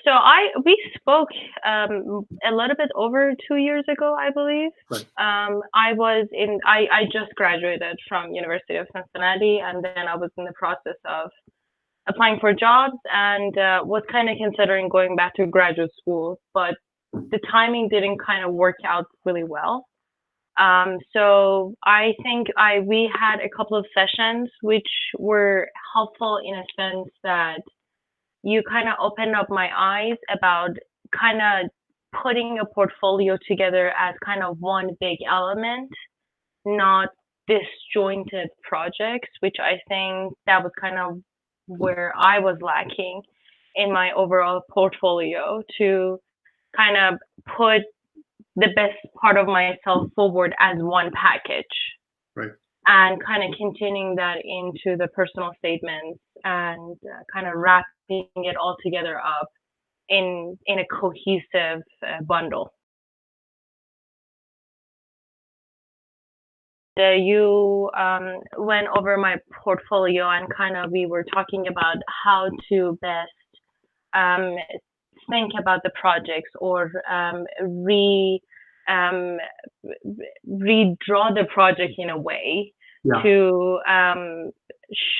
So we spoke a little bit over 2 years ago, I believe. Right. I just graduated from University of Cincinnati, and then I was in the process of applying for jobs and was kind of considering going back to graduate school, but the timing didn't kind of work out really well. So I think we had a couple of sessions which were helpful in a sense that you kind of opened up my eyes about kind of putting a portfolio together as kind of one big element, not disjointed projects, which I think that was kind of where I was lacking in my overall portfolio, to kind of put the best part of myself forward as one package. Right. And kind of continuing that into the personal statements and kind of wrapping it all together up in a cohesive bundle. You went over my portfolio and kind of we were talking about how to best think about the projects or redraw the project in a way to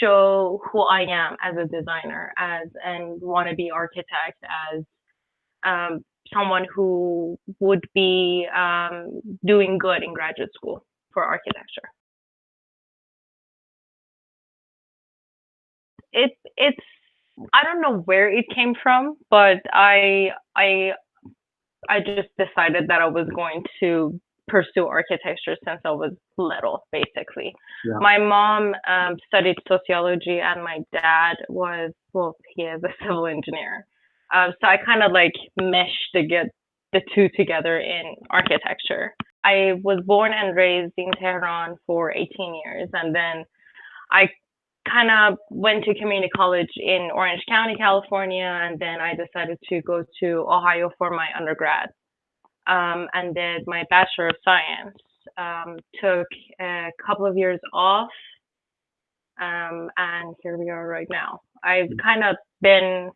show who I am as a designer, and wannabe architect, as someone who would be doing good in graduate school for architecture. It's I don't know where it came from, but I just decided that I was going to pursue architecture since I was little, basically. Yeah. My mom studied sociology, and my dad he is a civil engineer. So I kind of like meshed to get the two together in architecture. I was born and raised in Tehran for 18 years, and then I kind of went to community college in Orange County, California, and then I decided to go to Ohio for my undergrad, and did my Bachelor of Science. Took a couple of years off, and here we are right now. I've kind of been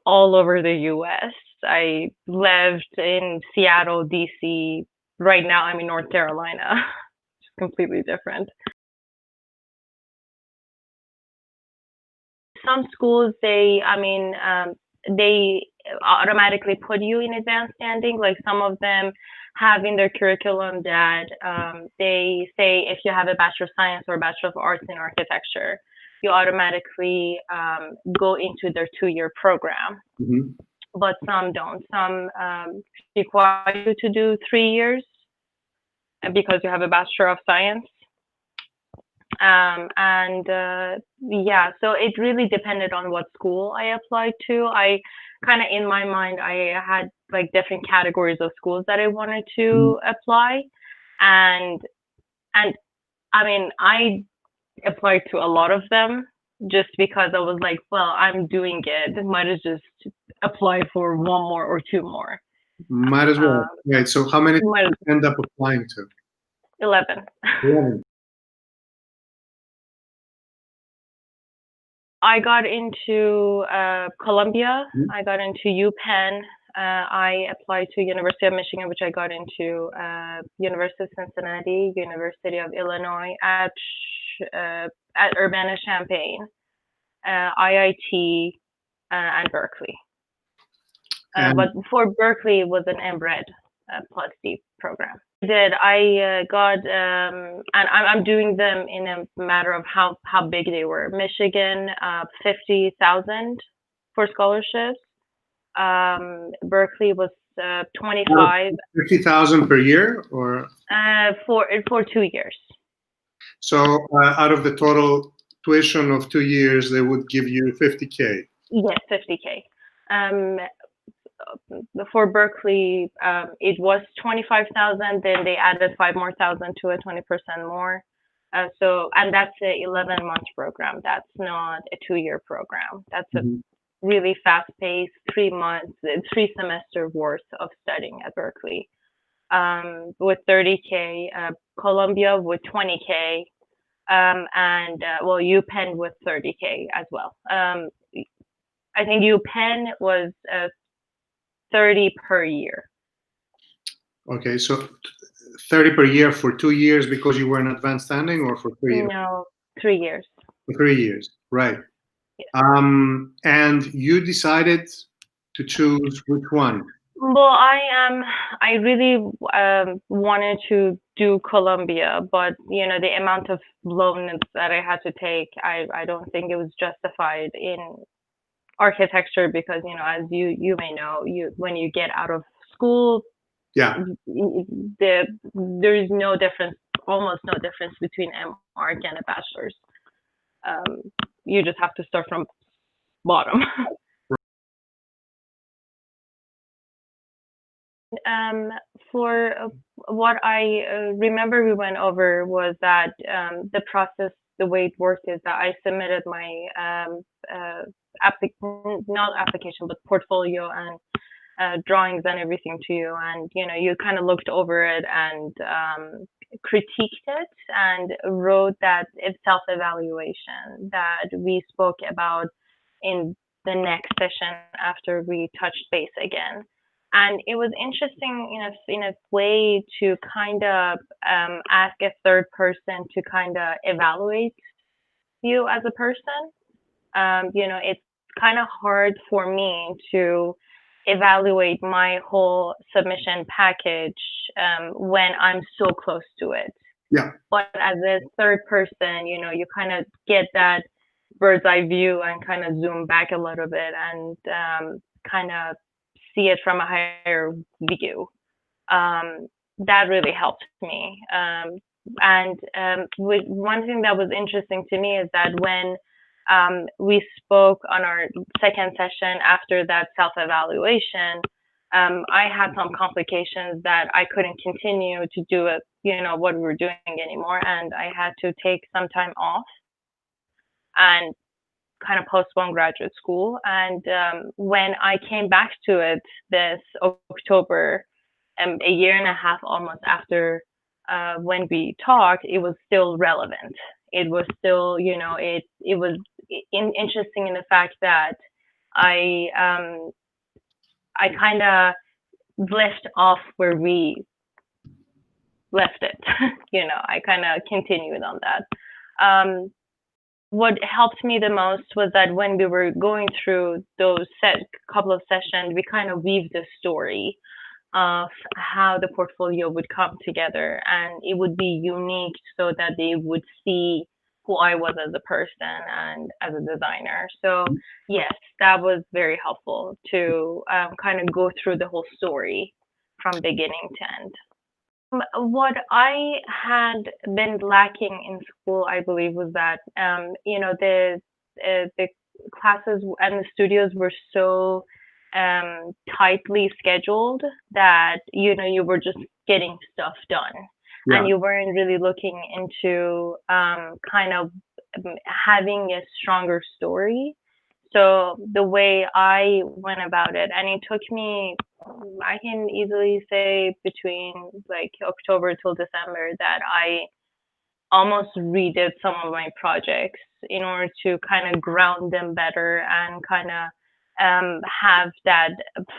all over the U.S. I lived in Seattle, D.C. Right now I'm in North Carolina. It's completely different. Some schools, they automatically put you in advanced standing. Like some of them have in their curriculum that they say if you have a Bachelor of Science or a Bachelor of Arts in Architecture, you automatically go into their 2-year program. Mm-hmm. But some don't. Some require you to do 3 years because you have a Bachelor of Science. So it really depended on what school I applied to. I kind of, in my mind, I had like different categories of schools that I wanted to apply. And I mean, I applied to a lot of them just because I was like, well, I'm doing it. Might as just apply for one more or two more. Might as well. Right. So how many did you end up applying to? 11. 11. I got into Columbia. I got into UPenn. I applied to University of Michigan, which I got into University of Cincinnati, University of Illinois at Urbana-Champaign, IIT, and Berkeley. But for Berkeley, it was an MBred plus D program. I got, and I'm doing them in a matter of how big they were. Michigan, 50,000 for scholarships. Berkeley was 25. 50,000 per year, or for 2 years. So out of the total tuition of 2 years, they would give you 50K. Yes, 50K. For Berkeley, it was 25,000. Then they added 5 more thousand to it, 20% more. And that's an 11-month program. That's not a 2-year program. That's a really fast-paced 3 semester worth of studying at Berkeley. with 30K, Columbia with 20K, and well, UPenn with 30K as well. I think UPenn was 30 per year. Okay, so 30 per year for 2 years because you were in advanced standing, or for 3 years? No, 3 years. For 3 years, right. Yeah. And you decided to choose which one? Well, I really wanted to do Columbia, but you know, the amount of loans that I had to take, I don't think it was justified in architecture because, you know, as you may know, you when you get out of school, Yeah, there's no difference, almost no difference between M.Arch and a bachelor's. You just have to start from bottom. Um, for what I remember we went over was that the process, the way it worked is that I submitted my not application, but portfolio and drawings and everything to you, and you know, you kind of looked over it and critiqued it and wrote that it's self-evaluation that we spoke about in the next session after we touched base again. And it was interesting in a way to kind of ask a third person to kind of evaluate you as a person. You know, it's kind of hard for me to evaluate my whole submission package when I'm so close to it. yeah, But as a third person, you know, you kind of get that bird's eye view and kind of zoom back a little bit and kind of see it from a higher view. That really helped me. And one thing that was interesting to me is that when we spoke on our second session after that self evaluation, I had some complications that I couldn't continue to do it, you know, what we were doing anymore. And I had to take some time off and kind of postpone graduate school. And when I came back to it this October, a year and a half almost after when we talked, it was still relevant. It was still, you know, it was interesting in the fact that I I kind of left off where we left it. You know, I kind of continued on that. What helped me the most was that when we were going through those couple of sessions, we kind of weaved a story of how the portfolio would come together, and it would be unique so that they would see who I was as a person and as a designer. So yes, that was very helpful to kind of go through the whole story from beginning to end. What I had been lacking in school, I believe, was that you know, the classes and the studios were so tightly scheduled that, you know, you were just getting stuff done, yeah, and you weren't really looking into kind of having a stronger story. So the way I went about it, and it took me, I can easily say between like October till December, that I almost redid some of my projects in order to kind of ground them better and kind of have that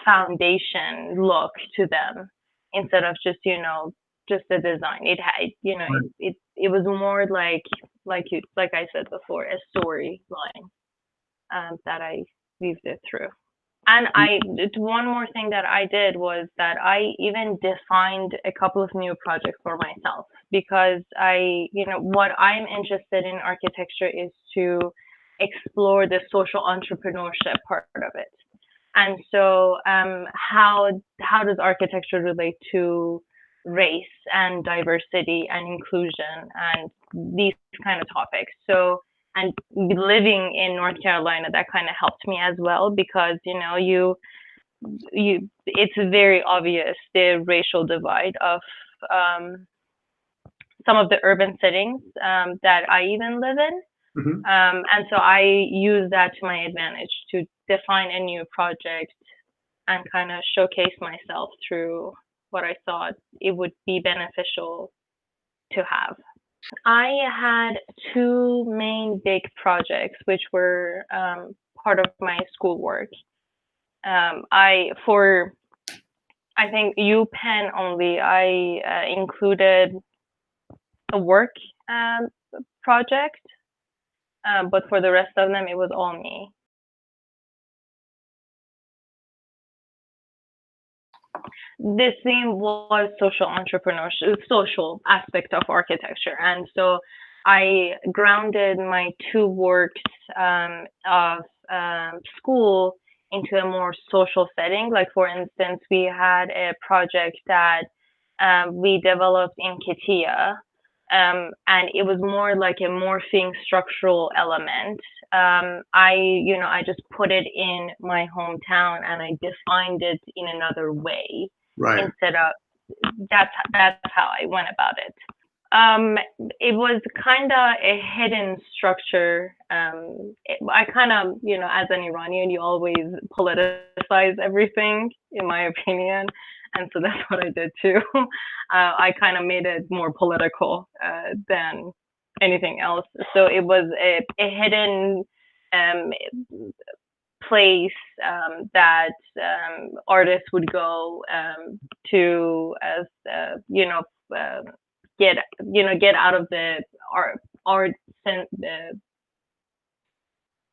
foundation look to them instead of just, you know, just the design. It had, you know, right. it was more like I said before, a storyline that I weaved it through. And one more thing that I did was that I even defined a couple of new projects for myself because you know, what I'm interested in architecture is to explore the social entrepreneurship part of it. And so, how does architecture relate to race and diversity and inclusion and these kind of topics? So, and living in North Carolina, that kind of helped me as well because, you know, it's very obvious the racial divide of um, some of the urban settings that I even live in. Mhm. And so I use that to my advantage to define a new project and kind of showcase myself through what I thought it would be beneficial to have. I had two main big projects, which were part of my schoolwork. For I think UPenn only, I included a work project, but for the rest of them, it was all me. This theme was social entrepreneurship, social aspect of architecture, and so I grounded my two works of school into a more social setting. Like for instance, we had a project that we developed in Katia, and it was more like a morphing structural element. I just put it in my hometown and I defined it in another way. Right. Instead of that's how I went about it. It was kind of a hidden structure. I kind of, as an Iranian, you always politicize everything, in my opinion. And so that's what I did too. I kind of made it more political than anything else. So it was a hidden place that artists would go to, as get out of the art the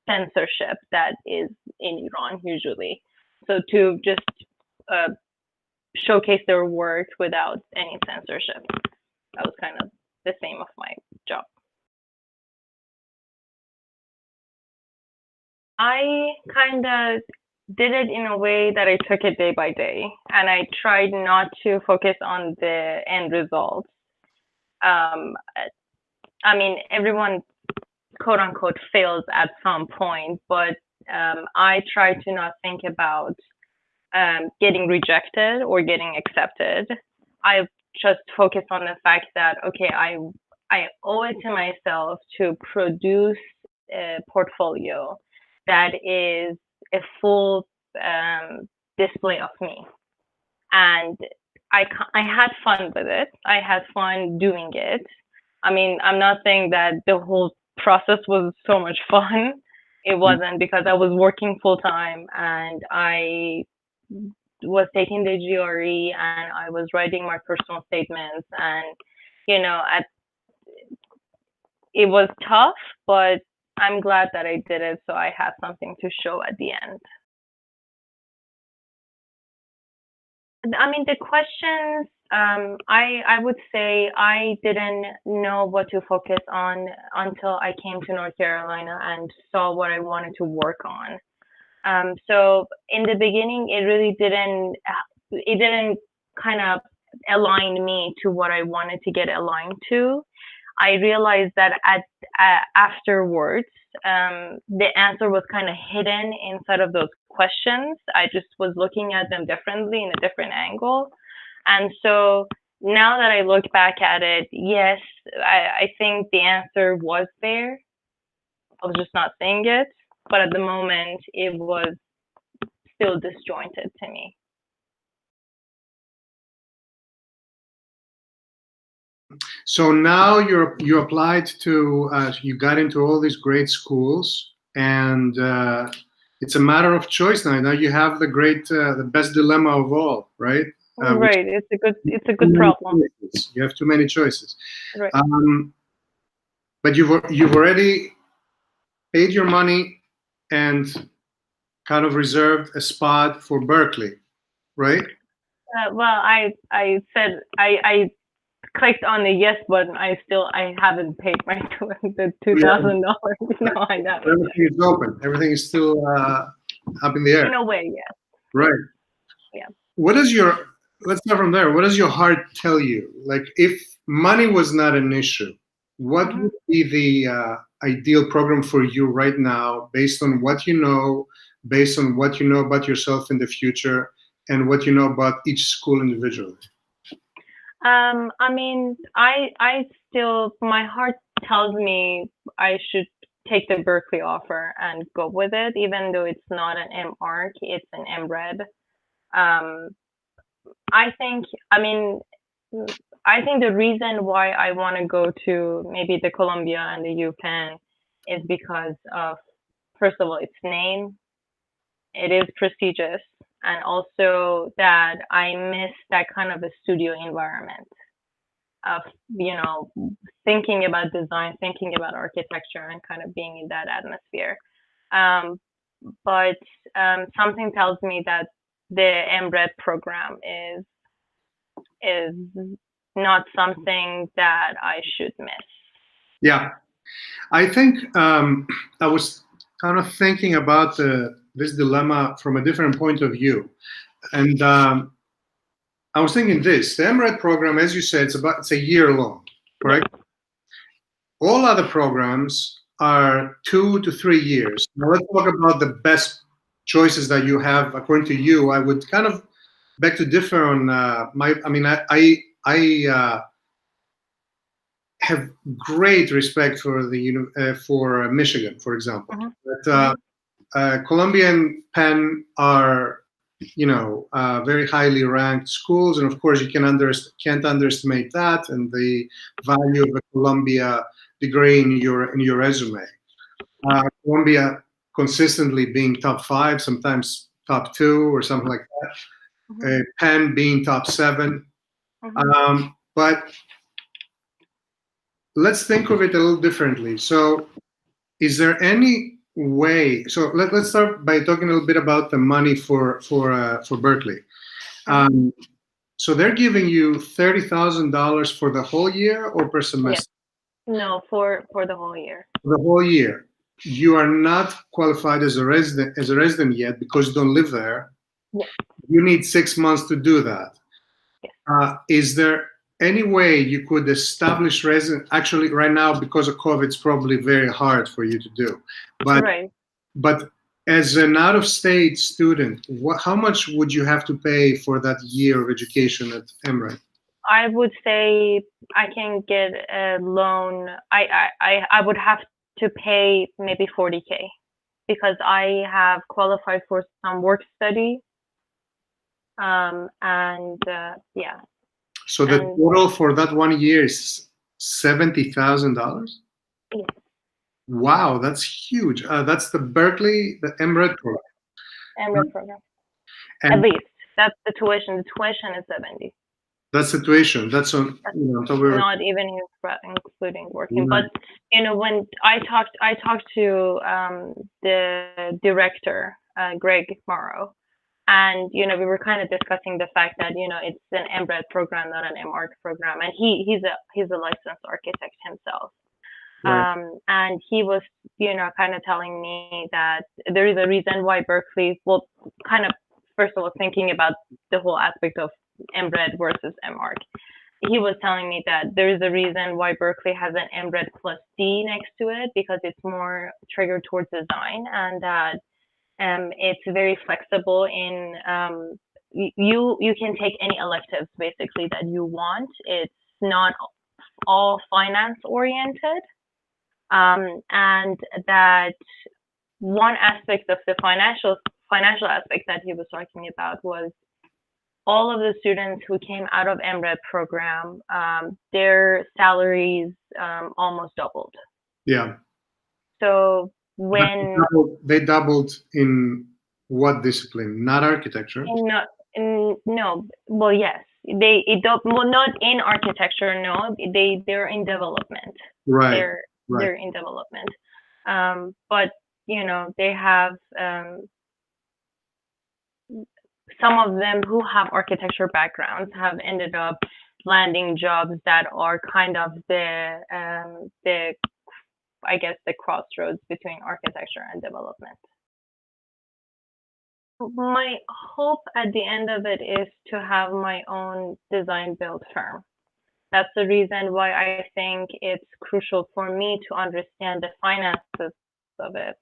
censorship that is in Iran usually. So to just showcase their work without any censorship. That was kind of the theme of my job. I kind of did it in a way that I took it day by day, and I tried not to focus on the end result. I mean, everyone, quote unquote, fails at some point, but I try to not think about getting rejected or getting accepted. I just focus on the fact that, okay, I owe it to myself to produce a portfolio that is a full display of me. And I had fun with it. I had fun doing it. I mean, I'm not saying that the whole process was so much fun. It wasn't, because I was working full time and I was taking the GRE and I was writing my personal statements, and it was tough, but I'm glad that I did it, so I had something to show at the end. I mean, the questions, I would say I didn't know what to focus on until I came to North Carolina and saw what I wanted to work on. So in the beginning, it didn't kind of align me to what I wanted to get aligned to. I realized that afterwards, the answer was kind of hidden inside of those questions. I just was looking at them differently in a different angle. And so now that I look back at it, yes, I think the answer was there. I was just not seeing it. But at the moment, it was still disjointed to me. So now you applied to you got into all these great schools, and it's a matter of choice now. Now you have the best dilemma of all, right? Right. It's a good problem. You have too many choices. Right. But you've already paid your money and kind of reserved a spot for Berkeley, right? Well, I said I clicked on the yes button. I haven't paid my the $2,000. No, I haven't. Everything is open. Everything is still up in the air. In a way, yes. Right. Yeah. Let's start from there. What does your heart tell you? Like, if money was not an issue, what would be the ideal program for you right now, based on what you know, based on what you know about yourself in the future, and what you know about each school individually? I mean, I still, my heart tells me I should take the Berkeley offer and go with it, even though it's not an M-Arch, it's an M-Red. I think, I mean, I think the reason why I want to go to maybe the Columbia and the UPenn is because of, first of all, its name. It is prestigious, and also that I miss that kind of a studio environment of, thinking about design, thinking about architecture, and kind of being in that atmosphere. Um, but something tells me that the MBRED program is not something that I should miss. Yeah, I think I was kind of thinking about this dilemma from a different point of view, and I was thinking this: the MRED program, as you said, it's a year long, correct? Yes. All other programs are 2 to 3 years. Now let's talk about the best choices that you have according to you. I would kind of beg to differ on my. I mean, I have great respect for for Michigan, for example. Mm-hmm. But Mm-hmm. Columbia and Penn are, very highly ranked schools, and of course you can't underestimate that and the value of a Columbia degree in your resume. Columbia consistently being top five, sometimes top two or something like that. Mm-hmm. Penn being top seven. Mm-hmm. But let's think of it a little differently. So, is there any way? So let's start by talking a little bit about the money for Berkeley. Mm-hmm. Um, so they're giving you $30,000 for the whole year or per Yes. semester? No, for the whole year. For the whole year. You are not qualified as a resident yet because you don't live there. Yes. You need 6 months to do that. Yes. Is there any way you could establish resident? Actually, right now because of COVID, it's probably very hard for you to do. But Right. But as an out-of-state student, how much would you have to pay for that year of education at Emirates? I would say I can get a loan. I would have to pay maybe 40K because I have qualified for some work study. And yeah, So the and total for that 1 year is $70,000. yeah, Wow, that's huge. That's the Emirates program, MRED program. At and least that's the tuition. The tuition is 70. that's the tuition. That's That's on top of not even including working. But right. when I talked to the director, Greg Morrow, and we were kind of discussing the fact that it's an MBRED program, not an MArch program, and he's a licensed architect himself. Right. And he was, kind of telling me that there is a reason why Berkeley, well, kind of, first of all, thinking about the whole aspect of MBRED versus MArch. He was telling me that there is a reason why Berkeley has an MBRED plus D next to it because it's more triggered towards design, and that it's very flexible in you can take any electives basically that you want. It's not all finance oriented, and that one aspect of the financial aspect that he was talking about was all of the students who came out of MRED program, their salaries almost doubled. Yeah. So But when they doubled in what discipline? Not architecture. no, no, well, yes, well, not in architecture. No, they're in development. Right. They're Right. they're in development. But they have some of them who have architecture backgrounds have ended up landing jobs that are kind of the I guess the crossroads between architecture and development. My hope at the end of it is to have my own design build firm. That's the reason why I think it's crucial for me to understand the finances of it.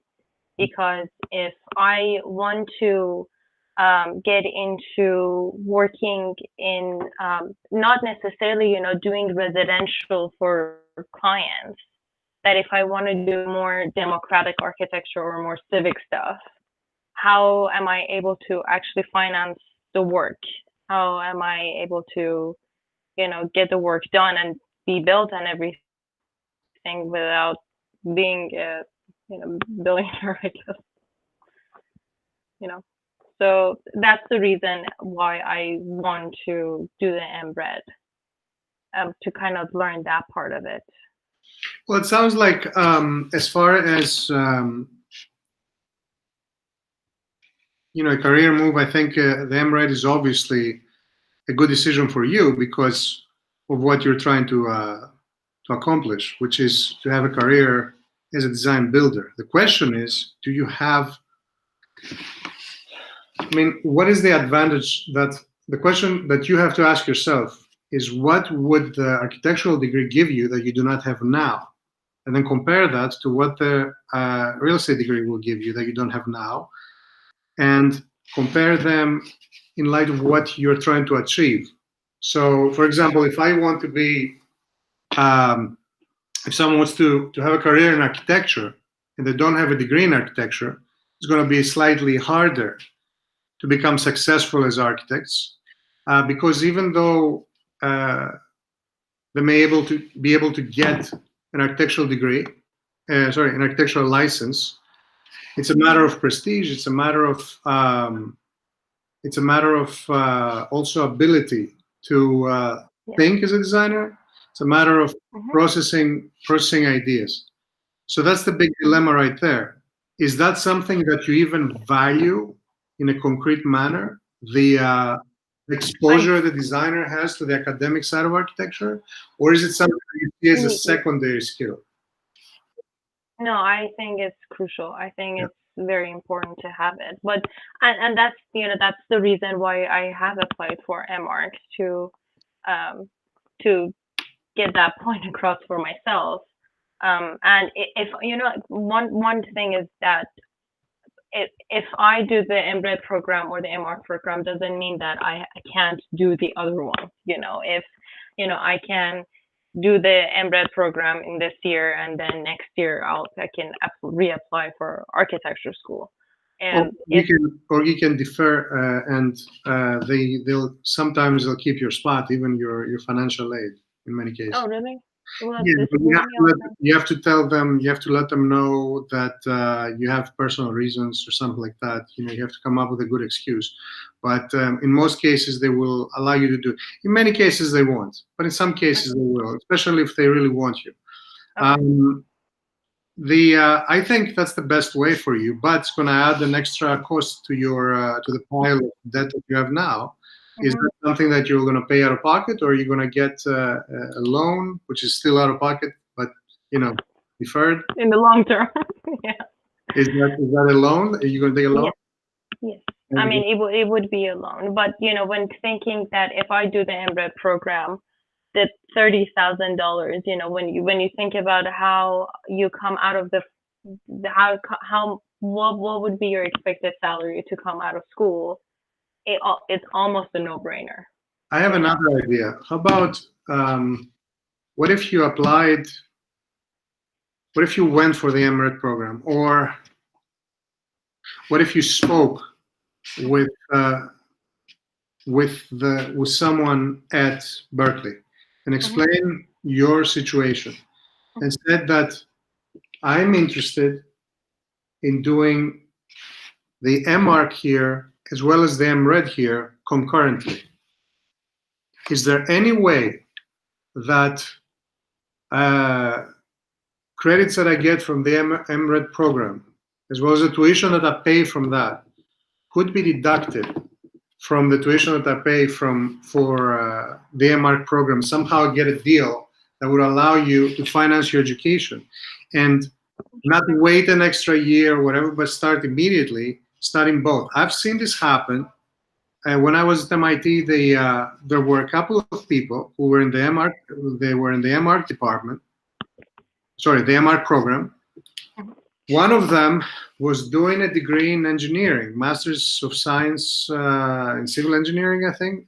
Because if I want to get into working in not necessarily, doing residential for clients, that if I want to do more democratic architecture or more civic stuff, how am I able to actually finance the work? how am I able to, get the work done and be built and everything without being a, billionaire, I guess, you know. So that's the reason why I want to do the MBRED, to kind of learn that part of it. Well, it sounds like as far as a career move, I think the MRED is obviously a good decision for you because of what you're trying to accomplish, which is to have a career as a design builder. The question is, do you have? I mean, what is the advantage that the question that you have to ask yourself is what would the architectural degree give you that you do not have now? And then compare that to what the real estate degree will give you that you don't have now, and compare them in light of what you're trying to achieve. So, for example, if I want to be, if someone wants to have a career in architecture and they don't have a degree in architecture, it's going to be slightly harder to become successful as architects, because even though they may be able to get an architectural degree, an architectural license, it's a matter of prestige. It's a matter of also ability to think as a designer. It's a matter of processing ideas. So that's the big dilemma right there. Is that something that you even value in a concrete manner? The exposure the designer has to the academic side of architecture, or is it something that you see as a secondary skill? No, I think it's crucial. I think it's very important to have it. But and that's that's the reason why I have applied for MArch to get that point across for myself. And if one thing is that if I do the MBRED program or the MArch program, doesn't mean that I can't do the other one. If I can do the MBRED program in this year, and then next year I can reapply for architecture school. And or you can defer, and they'll sometimes keep your spot, even your financial aid in many cases. Oh, really? Well, yeah, you have to tell them, you have to let them know that you have personal reasons or something like that. You have to come up with a good excuse. But in most cases, they will allow you to do it. In many cases, they won't. But in some cases, they will, especially if they really want you. Okay. I think that's the best way for you, but it's going to add an extra cost to to the pile of debt that you have now. Is that something that you're going to pay out of pocket, or are you going to get a loan, which is still out of pocket, but deferred in the long term? Yeah. Is that a loan? Are you going to take a loan? Yes. I mean, it would be a loan, but when thinking that if I do the MBRED program, the $30,000, when you think about how you come out of what would be your expected salary to come out of school, it's almost a no-brainer. I have another idea. How about what if you applied? What if you went for the MRED program, or what if you spoke with someone at Berkeley and explain your situation and said that I'm interested in doing the MArch here as well as the MRED here concurrently. Is there any way that credits that I get from the MRED program, as well as the tuition that I pay from that, could be deducted from the tuition that I pay for the MArch program, somehow get a deal that would allow you to finance your education and not wait an extra year or whatever, but start immediately, studying both. I've seen this happen. When I was at MIT, there were a couple of people who were in the MArch. They were in the MArch department. Sorry, the MArch program. One of them was doing a degree in engineering, Masters of Science in Civil Engineering, I think.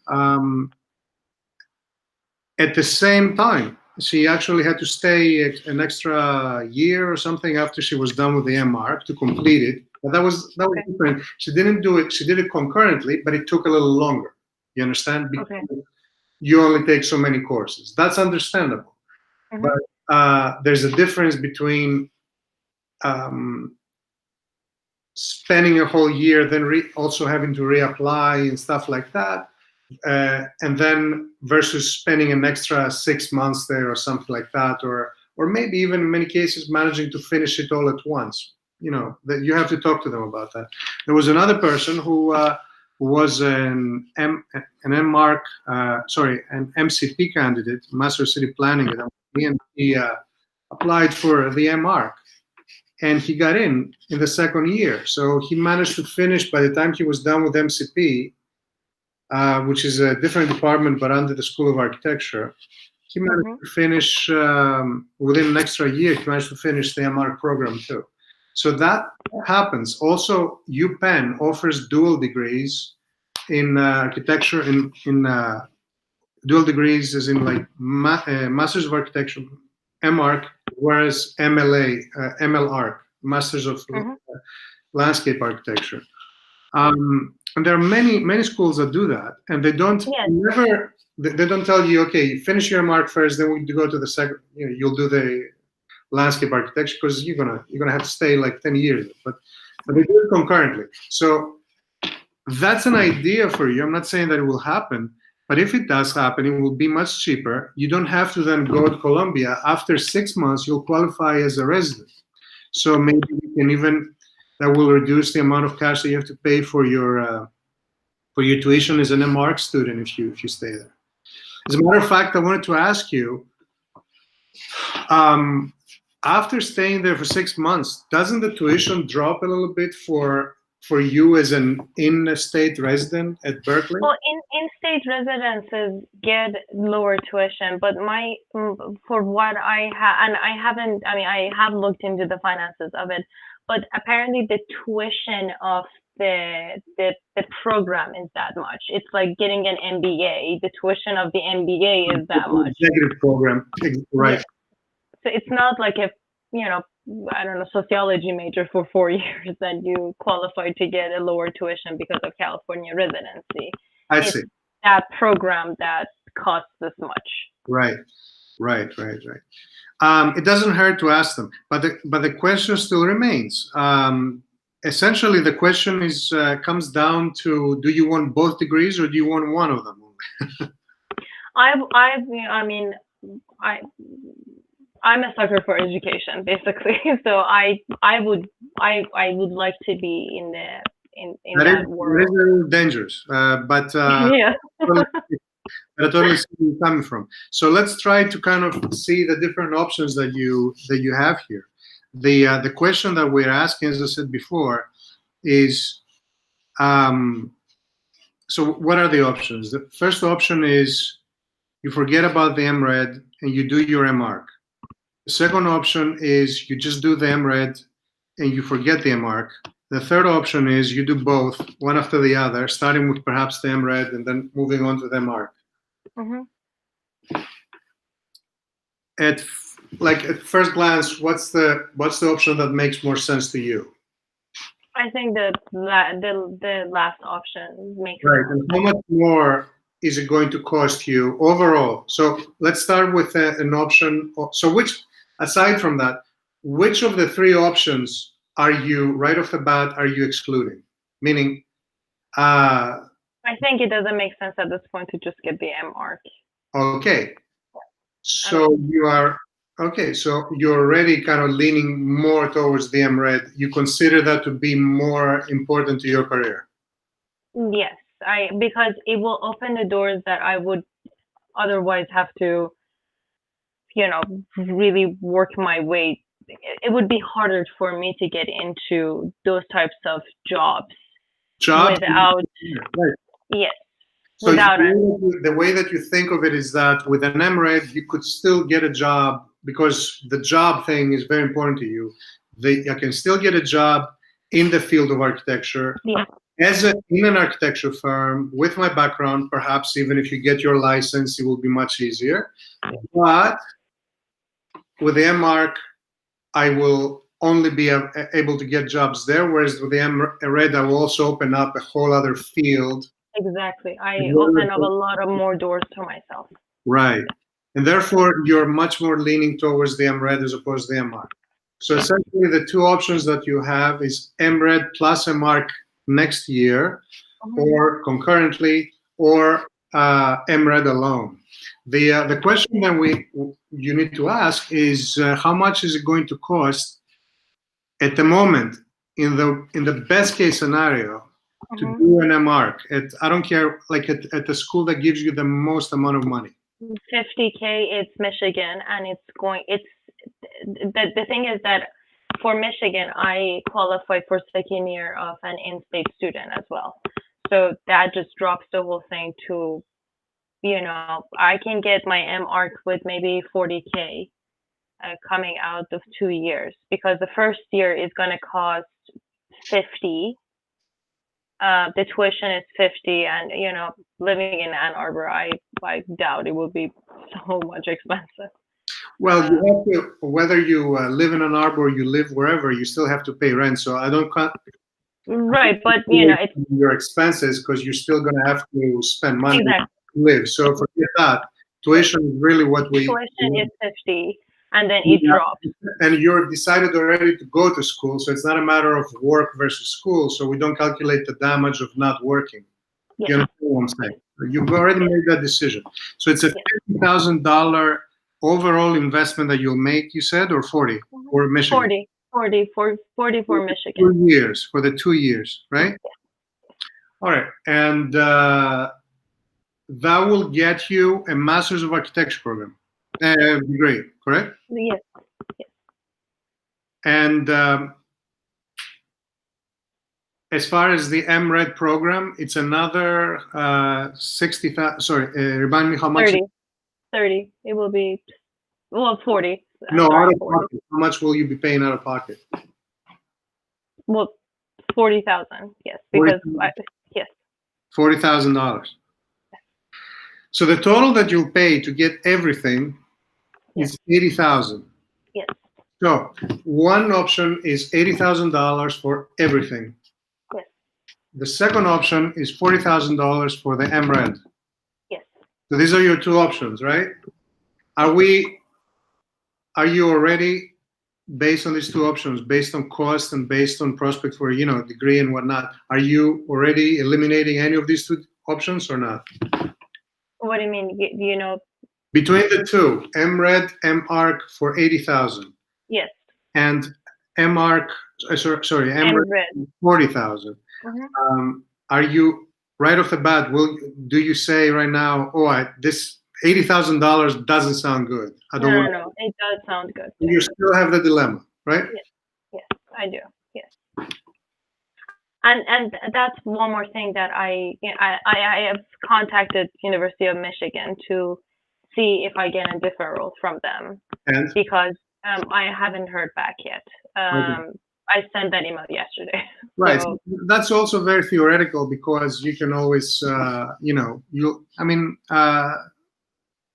At the same time, she actually had to stay an extra year or something after she was done with the MArch to complete it. But that was different. She didn't do it. She did it concurrently, but it took a little longer. You understand? Okay. Because you only take so many courses. That's understandable. Mm-hmm. But there's a difference between um, spending a whole year, then also having to reapply and stuff like that, and then versus spending an extra 6 months there or something like that, or maybe even in many cases managing to finish it all at once. That you have to talk to them about that. There was another person who was an MMark, an MCP candidate, Master of City Planning at MIT, and he applied for the MArc, and he got in the second year. So he managed to finish by the time he was done with MCP, which is a different department but under the School of Architecture. He managed Mm-hmm. to finish within an extra year. He managed to finish the MR program too. So that happens. Also, UPenn offers dual degrees in architecture. In dual degrees, as in like Masters of Architecture, MArch, whereas MLArch, Masters of Mm-hmm. Landscape Architecture. And there are many schools that do that, and they don't they don't tell you, okay, you finish your MArch first, then we go to the second. You'll do the landscape architecture because you're gonna have to stay like 10 years, but they do it concurrently. So that's an idea for you. I'm not saying that it will happen, but if it does happen, it will be much cheaper. You don't have to then go to Columbia. After 6 months, you'll qualify as a resident. So maybe you can even, that will reduce the amount of cash that you have to pay for your tuition as an MArch student if you stay there. As a matter of fact, I wanted to ask you, after staying there for 6 months, doesn't the tuition drop a little bit for you as an in-state resident at Berkeley? Well, in-state residences get lower tuition, but for what I have, and I haven't, I mean, I have looked into the finances of it, but apparently the tuition of the program is that much. It's like getting an MBA. The tuition of the MBA is that much. Executive program, right? Yeah. So it's not like if, I don't know, sociology major for 4 years, then you qualify to get a lower tuition because of California residency. I see. That program that costs this much. Right. It doesn't hurt to ask them, but the question still remains. Essentially, the question is comes down to: do you want both degrees or do you want one of them? I'm a sucker for education, basically. So I would like to be in that world. That is a little dangerous, but yeah. I totally see where you're coming from. So let's try to kind of see the different options that you have here. The question that we're asking, as I said before, is so what are the options? The first option is you forget about the MRed and you do your MArch. The second option is you just do the MRed and you forget the MArch. The third option is you do both, one after the other, starting with perhaps the MRed and then moving on to the MArch. Mm-hmm. At first glance, what's the option that makes more sense to you? I think the last option makes right. And how much more is it going to cost you overall? So let's start with an option. So aside from that, which of the three options are you right off the bat are you excluding? Meaning, I think it doesn't make sense at this point to just get the MArch. Okay. So you are okay. So you're already kind of leaning more towards the MRed. You consider that to be more important to your career. Yes, because it will open the doors that I would otherwise have to, really work my way. It would be harder for me to get into those types of jobs without. Right. Yes. So the way that you think of it is that with an MRed, you could still get a job because the job thing is very important to you. I can still get a job in the field of architecture in an architecture firm with my background. Perhaps even if you get your license, it will be much easier. But with the MArch, I will only be able to get jobs there, whereas with the MRed, I will also open up a whole other field Exactly. I open up a lot of more doors to myself. Right. And therefore, you're much more leaning towards the MRED as opposed to the MARC. So essentially, the two options that you have is MRED plus MARC next year, or concurrently, or MRED alone. The question that you need to ask is how much is it going to cost at the moment in the best case scenario to do an MARC I don't care, like at the school that gives you the most amount of money. 50K, it's Michigan, and the thing is that for Michigan, I qualified for second year of an in-state student as well. So that just drops the whole thing to, I can get my MARC with maybe 40K coming out of 2 years, because the first year is going to cost 50. The tuition is 50, and living in Ann Arbor, I doubt it will be so much expensive. Well, you have to, whether you live in Ann Arbor or you live wherever, you still have to pay rent. So I don't right, but it's your expenses, because you're still going to have to spend money exactly. to live. So forget that. Tuition is really what we. Tuition is 50, and then it drops. And you're decided already to go to school, so it's not a matter of work versus school. So we don't calculate the damage of not working. Yeah. You understand what I'm saying? You've already made that decision. So it's a $50,000 overall investment that you'll make, you said, or 40 for Michigan? 40 for Michigan. 2 years, for the 2 years, right? Yeah. All right. And that will get you a Master's of Architecture program, degree, correct? Yes. And as far as the MRED program, it's another 60,000. Sorry, remind me how much? 30. It will be 40. No, out of pocket. How much will you be paying out of pocket? Well, 40,000. Yes, because yes. $40,000. So the total that you'll pay to get everything is $80,000. Yes. So one option is $80,000 for everything. Yes. The second option is $40,000 for the MRED. Yes. So these are your two options, right? Are you already, based on these two options, based on cost and based on prospect for degree and whatnot, are you already eliminating any of these two options or not? What do you mean? Between the two, MRED, MARC for $80,000. Yes. And MARC, sorry, MRED 40,000. Are you right off the bat? Do you say right now, this $80,000 doesn't sound good? No, it does sound good. You still have the dilemma, right? Yes, I do. Yes. And that's one more thing that I have contacted University of Michigan to see if I get a deferral from them, because I haven't heard back yet. I sent that email yesterday. Right. So, that's also very theoretical, because you can always,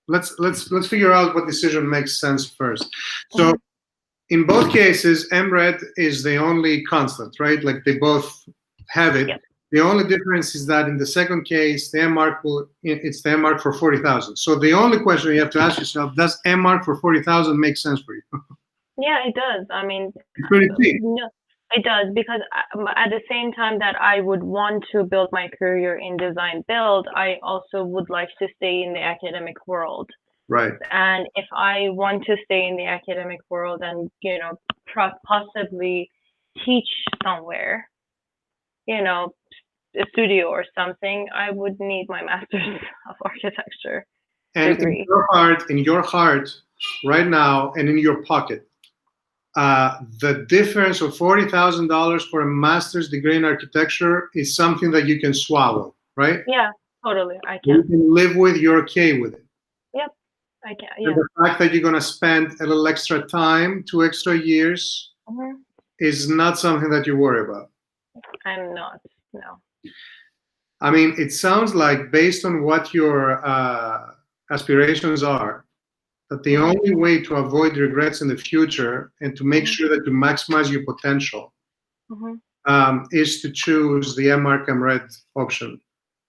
let's figure out what decision makes sense first. So in both cases, MRED is the only constant, right? Like they both have it. Yep. The only difference is that in the second case, the MARC it's the MARC for 40,000. So the only question you have to ask yourself, does MARC for 40,000 make sense for you? Yeah, it does. I mean, it's pretty cheap. No, it does, because at the same time that I would want to build my career in design build, I also would like to stay in the academic world. Right. And if I want to stay in the academic world and, possibly teach somewhere, a studio or something, I would need my Master's of Architecture degree. In your heart, right now, and in your pocket, the difference of $40,000 for a master's degree in architecture is something that you can swallow, right? Yeah, totally. I can. You can live with. You're okay with it. Yep, I can. Yeah. And the fact that you're going to spend a little extra time, 2 extra years, is not something that you worry about. I'm not. No. I mean, it sounds like, based on what your aspirations are, that the only way to avoid regrets in the future and to make sure that you maximize your potential is to choose the MARC MRED option.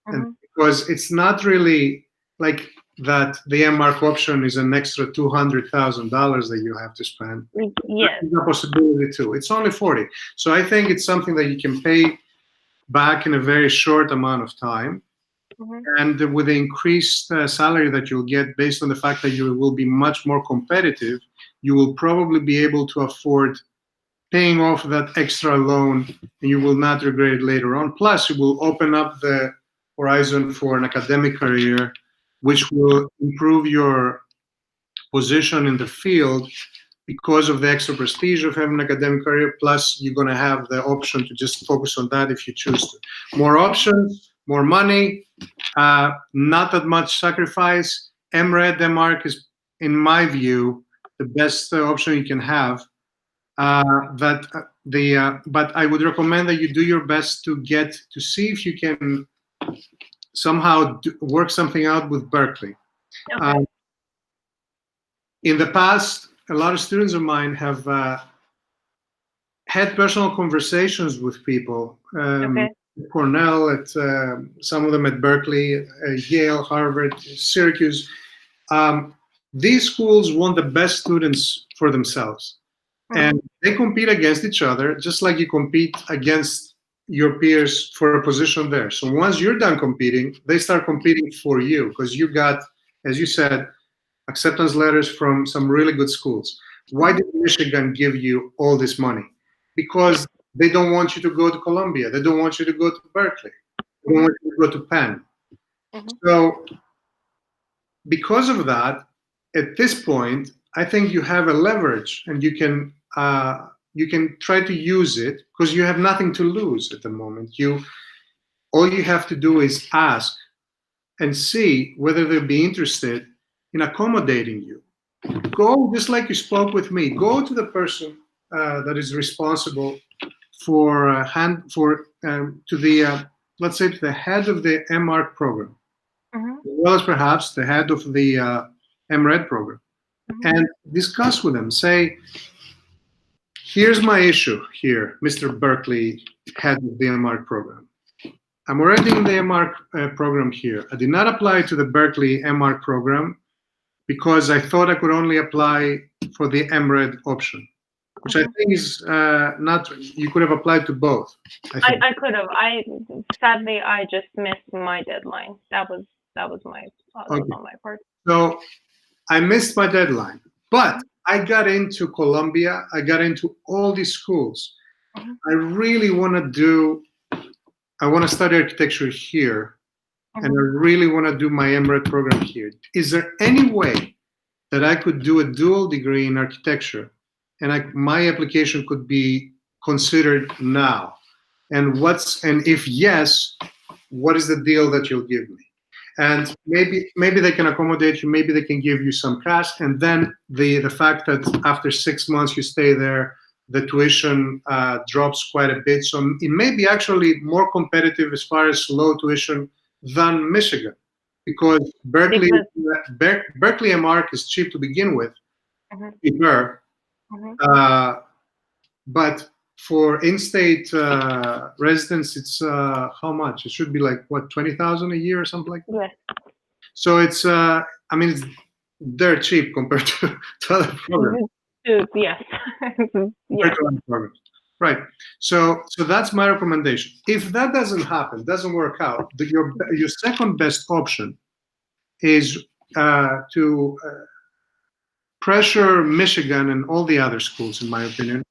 And because it's not really like that the MARC option is an extra $200,000 that you have to spend. Yes. There's a possibility too. It's only 40. So I think it's something that you can pay back in a very short amount of time. And with the increased salary that you'll get based on the fact that you will be much more competitive, you will probably be able to afford paying off that extra loan, and you will not regret it later on. Plus, it will open up the horizon for an academic career, which will improve your position in the field because of the extra prestige of having an academic career. Plus, you're going to have the option to just focus on that if you choose to. More options, more money, not that much sacrifice. MRED, MARC is, in my view, the best option you can have. But I would recommend that you do your best to get to see if you can somehow work something out with Berkeley. Okay. In the past, a lot of students of mine have had personal conversations with people. Okay. Cornell, at some of them at Berkeley, Yale, Harvard, Syracuse. These schools want the best students for themselves. And they compete against each other, just like you compete against your peers for a position there. So once you're done competing, they start competing for you because you got, as you said, acceptance letters from some really good schools. Why did Michigan give you all this money? Because they don't want you to go to Columbia. They don't want you to go to Berkeley. They don't want you to go to Penn. So because of that, at this point, I think you have a leverage, and you can try to use it because you have nothing to lose at the moment. All you have to do is ask and see whether they'll be interested in accommodating you. Go, just like you spoke with me, go to the person that is responsible for let's say to the head of the MARC program, as well as perhaps the head of the MRED program, and discuss with them. Say, here's my issue here, Mr. Berkeley, head of the MARC program. I'm already in the MARC program here. I did not apply to the Berkeley MARC program because I thought I could only apply for the MRED option, which I think is not, you could have applied to both. I could have. Sadly, I just missed my deadline. That was my on my part. So I missed my deadline, but I got into Columbia. I got into all these schools. I really want to study architecture here, and I really want to do my MRED program here. Is there any way that I could do a dual degree in architecture, and my application could be considered now? And if yes, what is the deal that you'll give me? And maybe they can accommodate you, maybe they can give you some cash, and then the fact that after 6 months you stay there, the tuition drops quite a bit. So it may be actually more competitive as far as low tuition than Michigan, because Berkeley MARC is cheap to begin with, cheaper, but for in-state residents, it's how much? It should be like what, 20,000 a year or something like that. Yes. So it's it's dirt cheap compared to other programs. Yes. Yes. Right. So that's my recommendation. If that doesn't happen, doesn't work out, your second best option is to pressure Michigan and all the other schools, in my opinion,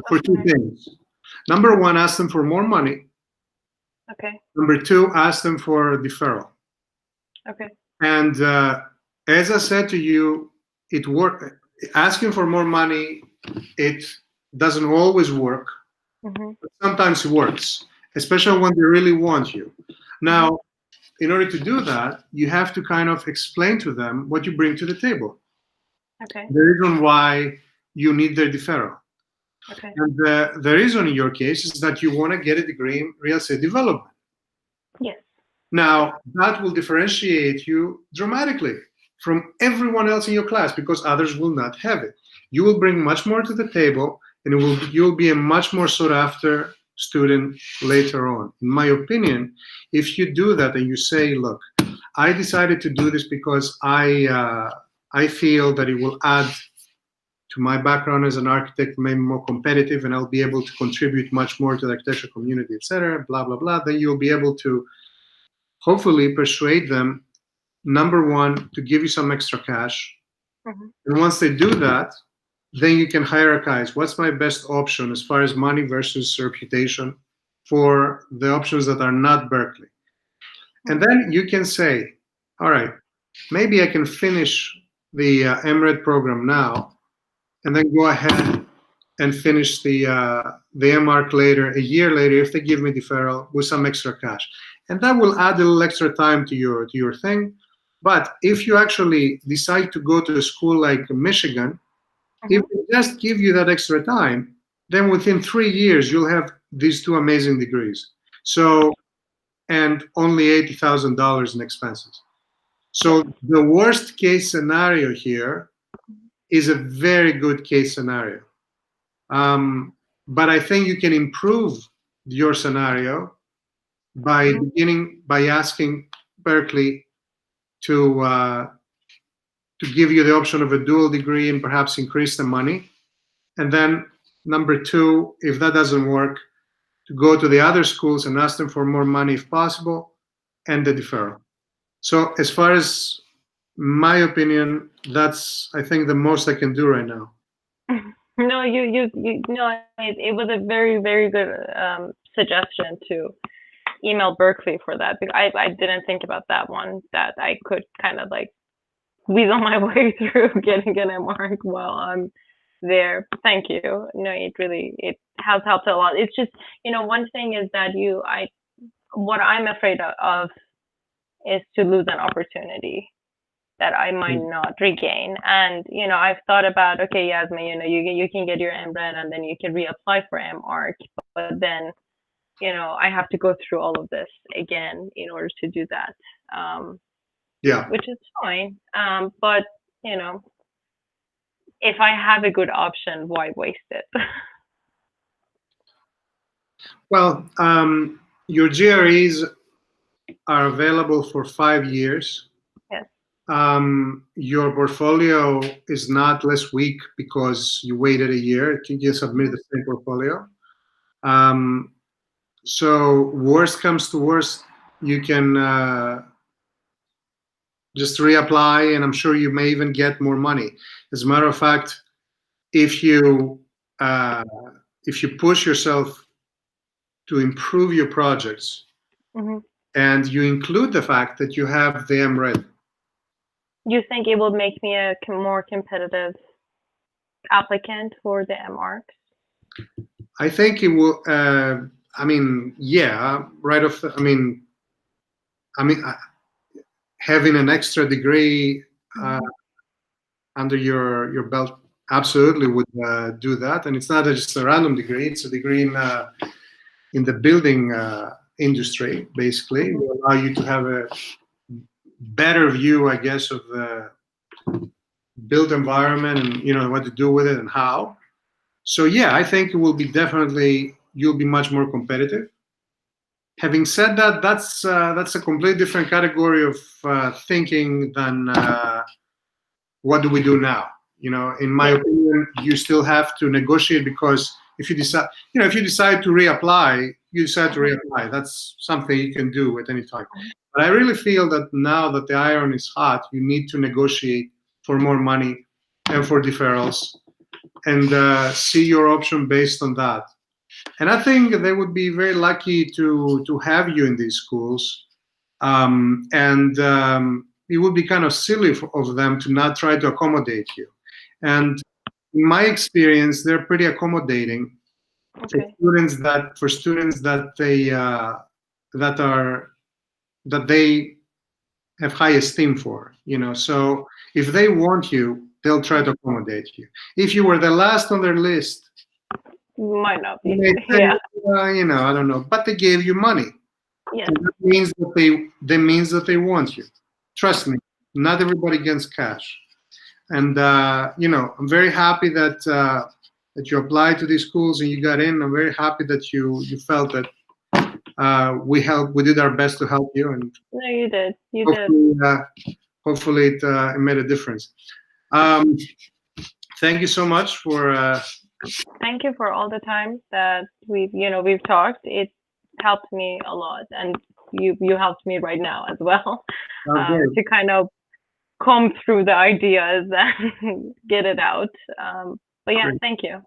for two things. Number one, ask them for more money. Okay. Number two, ask them for deferral. Okay. And as I said to you, asking for more money, it doesn't always work. But sometimes it works, especially when they really want you. Now, in order to do that, you have to kind of explain to them what you bring to the table. Okay. The reason why you need their deferral. Okay. And the reason in your case is that you want to get a degree in real estate development. Yes. Now, that will differentiate you dramatically from everyone else in your class because others will not have it. You will bring much more to the table, and you'll be a much more sought after student later on. In my opinion, if you do that and you say, look, I decided to do this because I feel that it will add to my background as an architect, maybe more competitive, and I'll be able to contribute much more to the architecture community, etc., blah, blah, blah, then you'll be able to hopefully persuade them, number one, to give you some extra cash. Mm-hmm. And once they do that, then you can hierarchize what's my best option as far as money versus reputation for the options that are not Berkeley. And then you can say, all right, maybe I can finish the MRED program now and then go ahead and finish the MArch later, a year later, if they give me deferral with some extra cash. And that will add a little extra time to your thing. But if you actually decide to go to a school like Michigan, if they just give you that extra time, then within 3 years, you'll have these two amazing degrees. So, and only $80,000 in expenses. So the worst case scenario here is a very good case scenario. But I think you can improve your scenario by asking Berkeley to give you the option of a dual degree and perhaps increase the money. And then number two, if that doesn't work, to go to the other schools and ask them for more money if possible, and the deferral. So as far as my opinion, that's, I think, the most I can do right now. No, you no, it was a very, very good suggestion to email Berkeley for that, because I didn't think about that one, that I could kind of like weasel my way through getting an MArch while I'm there. Thank you. No, it has helped a lot. It's just, one thing is that what I'm afraid of is to lose an opportunity that I might not regain. And, I've thought about, okay, Yasmin, you can get your MRED and then you can reapply for MArch, but then, I have to go through all of this again in order to do that. Yeah. Which is fine. But, if I have a good option, why waste it? Well, your GREs are available for 5 years. Yes. Your portfolio is not less weak because you waited a year. You can submit the same portfolio. So worst comes to worst, you can just reapply, and I'm sure you may even get more money. As a matter of fact, if you push yourself to improve your projects, and you include the fact that you have the MRED, you think it will make me a more competitive applicant for the MArch? I think it will. Yeah, right off. Having an extra degree under your belt absolutely would do that. And it's not just a random degree; it's a degree in the building industry. Basically, it will allow you to have a better view, I guess, of the built environment and what to do with it and how. So yeah, I think it will be you'll be much more competitive. Having said that, that's a completely different category of thinking than what do we do now. In my opinion, you still have to negotiate, because if you decide to reapply, you decide to reapply. That's something you can do at any time. But I really feel that now that the iron is hot, you need to negotiate for more money and for deferrals, and see your option based on that. And I think they would be very lucky to have you in these schools. It would be kind of silly of them to not try to accommodate you. And in my experience, they're pretty accommodating for students that they have high esteem for. So if they want you, they'll try to accommodate you. If you were the last on their list, might not be. I don't know, but they gave you money. Yes. So that means that they want you. Trust me, not everybody gets cash. And I'm very happy that that you applied to these schools and you got in. I'm very happy that you felt that we did our best to help you, and No, you did. You did. hopefully, hopefully it made a difference. Um, thank you so much for. Thank you for all the time that we've talked. It helped me a lot, and you helped me right now as well, Okay. to kind of comb through the ideas and get it out. But yeah, Great. thank you.